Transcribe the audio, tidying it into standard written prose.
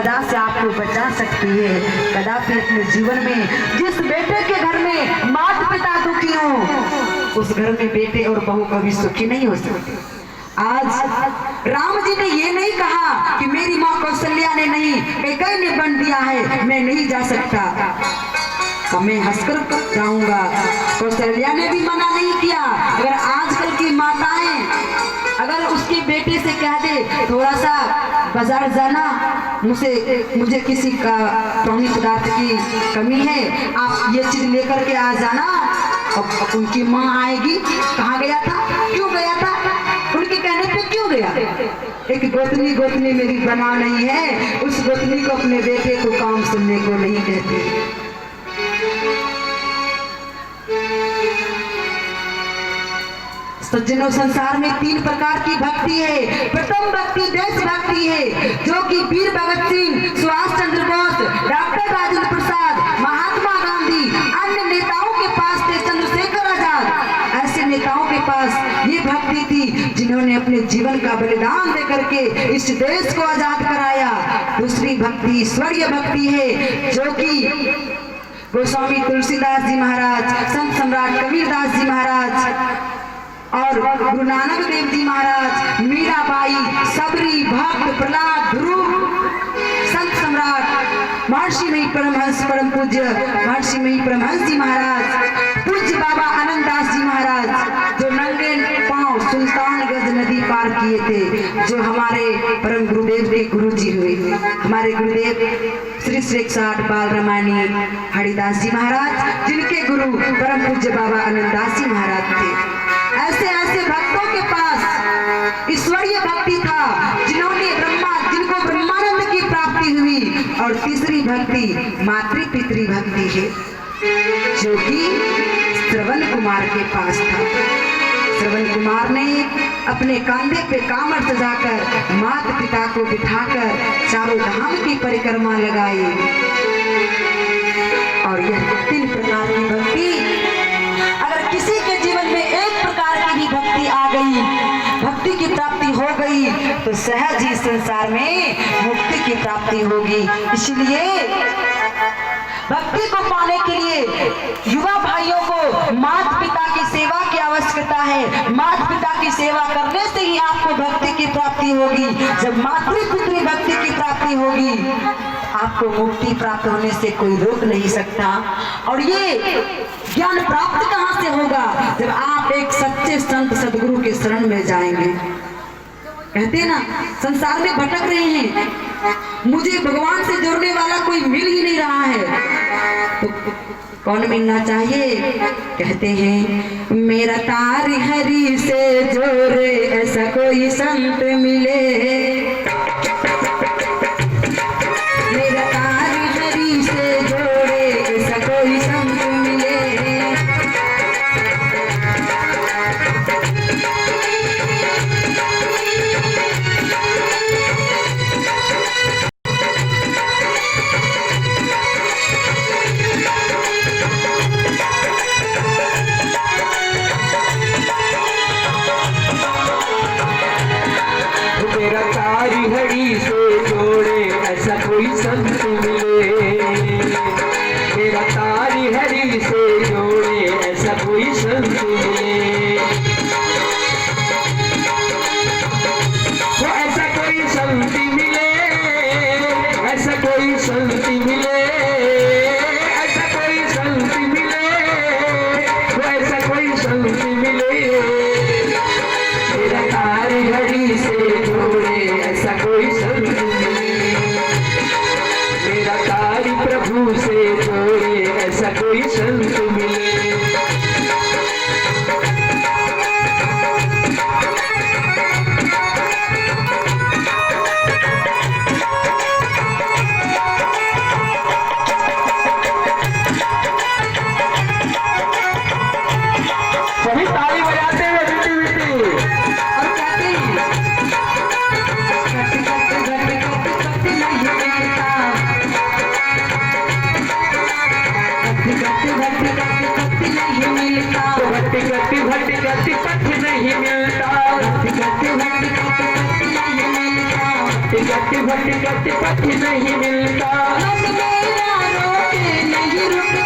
सजा से आपको बचा सकती है। कदापि अपने जीवन में जिस बेटे के घर में माता पिता दुखी हो, उस घर में बेटे और बहू कभी सुखी नहीं हो सकते। आज राम जी ने ये नहीं कहा कि मेरी माँ कौशल्या ने नहीं, कैकेयी ने बन दिया है, मैं नहीं जा सकता, मैं हंसकर जाऊंगा। कौशल्या ने भी मना नहीं किया। अगर आजकल की माताएं अगर उसके बेटे से कह दे थोड़ा सा बाजार जाना, मुझे किसी का पानी पदार्थ की कमी है, आप ये चीज लेकर के आ जाना, अब उनकी माँ आएगी, कहाँ गया था, क्यों गया था, उनके कहने पे क्यों गया। एक गोतनी मेरी बना नहीं है, उस गोतनी को अपने बेटे को काम सुनने को नहीं कहती। सज्जनों, संसार में 3 प्रकार की भक्ति है। प्रथम भक्ति देशभक्ति है, जो कि वीर भगत सिंह, सुभाष चंद्र बोस, डॉक्टर राजेंद्र प्रसाद, महात्मा गांधी, अन्य नेताओं के पास थे, चंद्रशेखर आजाद, ऐसे नेताओं के पास ये भक्ति थी जिन्होंने अपने जीवन का बलिदान देकर के इस देश को आजाद कराया। दूसरी भक्ति ईश्वरीय भक्ति है, जो कि गोस्वामी तुलसीदास जी महाराज, संत सम्राट कबीरदास जी महाराज और गुरु नानक देव जी महाराज, मीराबाई, सबरी, भक्त, प्रहलाद, ध्रुव, संत सम्राट महर्षि मही परमहंस, परम पूज्य महर्षि मही परमहंस जी महाराज, पूज्य बाबा आनंददास जी महाराज, जो नंगे पांव सुल्तानगंज नदी पार किए थे, जो हमारे परम गुरुदेव के गुरु जी हुए। हमारे गुरुदेव श्री श्री 108 बाल रामायणी हरिदास जी महाराज, जिनके गुरु परम पूज्य बाबा आनंददास जी महाराज थे। ऐसे ऐसे भक्तों के पास ईश्वरीय भक्ति था, जिनको ब्रह्मानंद की प्राप्ति हुई। और तीसरी भक्ति मातृ पितृ भक्ति है, जो कि श्रवण कुमार के पास था। श्रवण कुमार ने अपने कंधे पे कामर सजाकर माता पिता को बिठाकर चारों धाम की परिक्रमा लगाई। और यह 3 प्रकार की भक्ति, अगर किसी के जीवन में एक प्रकार की भी भक्ति आ गई, भक्ति की प्राप्ति हो गई, तो सहज ही संसार में मुक्ति की प्राप्ति होगी। इसलिए भक्ति को पाने के लिए युवा भाइयों को माता पिता की सेवा की आवश्यकता है। माता पिता की सेवा करने से ही आपको भक्ति की प्राप्ति होगी। जब मातृ पितृ भक्ति की प्राप्ति होगी, आपको मुक्ति प्राप्त होने से कोई रोक नहीं सकता। और ये ज्ञान प्राप्त कहाँ से होगा? जब आप एक सच्चे संत सदगुरु के शरण में जाएंगे। कहते हैं ना, संसार में भटक रहे हैं, मुझे भगवान से जोड़ने वाला कोई मिल ही नहीं रहा है, तो कौन मिलना चाहिए? कहते हैं मेरा तार हरि से जोड़े ऐसा कोई संत मिले, मेरा तार हरि से जोड़े ऐसा कोई संत मिले। मेरा तारी हरि से जोड़े ऐसा कोई संत मिले, मेरा तारी हरि से जोड़े ऐसा कोई संत मिले। वो ऐसा कोई संत मिले, ऐसा कोई संत मिले, ऐसा कोई संत मिले, वो ऐसा कोई संत मिले। मेरा तारी हरि से जोड़े ऐसा कोई संत मिले, मेरा तारी प्रभु से जोड़े ऐसा कोई संत मिले। सभी ताली बजाते हुए बिट्टी बिट्टी और कहते हैं भक्ति भटकत पथ नहीं मिलता, मन मेरा रोके नहीं रुकता,